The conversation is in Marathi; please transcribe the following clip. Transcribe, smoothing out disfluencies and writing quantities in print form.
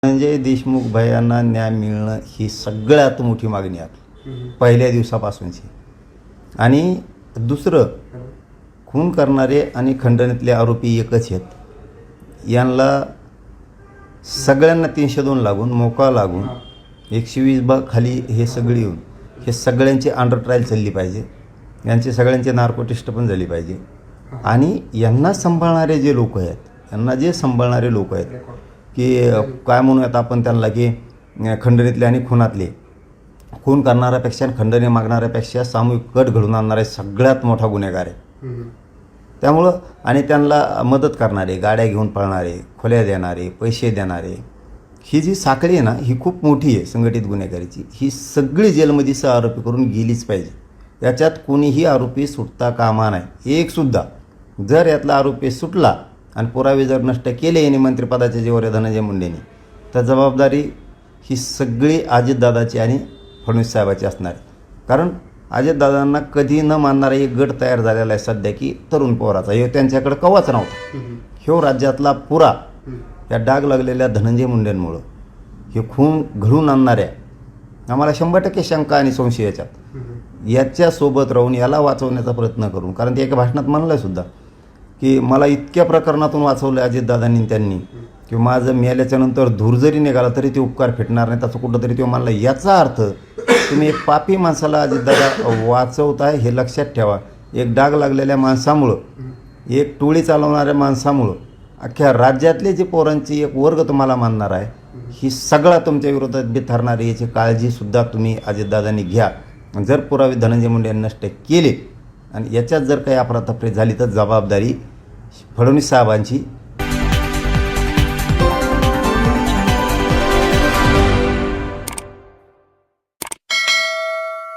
संजय देशमुख भैयांना न्याय मिळणं ही सगळ्यात मोठी मागणी आहे पहिल्या दिवसापासूनची. आणि दुसरं, खून करणारे आणि खंडणीतले आरोपी एकच आहेत. यांना सगळ्यांना 302 लागून मोका लागून 120 भाग खाली हे सगळे येऊन हे सगळ्यांची अंडर ट्रायल चालली पाहिजे. यांचे सगळ्यांचे नार्को टेस्ट पण झाली पाहिजे. आणि यांना सांभाळणारे जे लोक आहेत, सांभाळणारे लोक आहेत की काय म्हणूयात आपण त्यांना की खंडणीतले आणि खुनातले, खून करणाऱ्यापेक्षा आणि खंडणी मागणाऱ्यापेक्षा सामूहिक कट घडून आणणारे सगळ्यात मोठा गुन्हेगार आहे. त्यामुळं आणि त्यांना मदत करणारे, गाड्या घेऊन पळणारे, खोल्या देणारे, पैसे देणारे, ही जी साखळी आहे ना, ही खूप मोठी आहे संघटित गुन्हेगारीची. ही सगळी जेलमध्ये आरोपी करून गेलीच पाहिजे. याच्यात कोणीही आरोपी सुटता कामा नाही. एकसुद्धा जर यातला आरोपी सुटला आणि पुरावे जर नष्ट केले यांनी मंत्रिपदाच्या जीवावर धनंजय मुंडेंनी, तर जबाबदारी ही सगळी अजितदादाची आणि फडणवीस साहेबाची असणार आहे. कारण अजितदादांना कधी न मानणारा एक गट तयार झालेला आहे सध्या की तरुण पोराचा. हे त्यांच्याकडे कवाच नव्हता. ह्यो राज्यातला पुरा या डाग लागलेल्या धनंजय मुंडेंमुळं हे खून घडून आणणाऱ्या आम्हाला 100% शंका आणि संशय याच्यासोबत राहून याला वाचवण्याचा प्रयत्न करून, कारण ते एका भाषणात म्हणलं सुद्धा की मला इतक्या प्रकरणातून वाचवलं अजितदादांनी त्यांनी की माझं मेल्याच्या नंतर धूर जरी निघाला तरी ते उपकार फिटणार नाही. त्याचं कुठंतरी ते म्हणलं. याचा अर्थ तुम्ही एक पापी माणसाला अजितदादा वाचवताय हे लक्षात ठेवा. एक डाग लागलेल्या माणसामुळं, एक टोळी चालवणाऱ्या माणसामुळं अख्ख्या राज्यातले जे पोरांची एक वर्ग तुम्हाला मानणार आहे, ही सगळा तुमच्या विरोधात बिथरणारी याची काळजीसुद्धा तुम्ही अजितदादांनी घ्या. जर पुरावे धनंजय मुंडे यांनी नष्ट केले आणि याच्यात जर काही अफरातफरी झाली तर जबाबदारी फडणवीस साहेबांची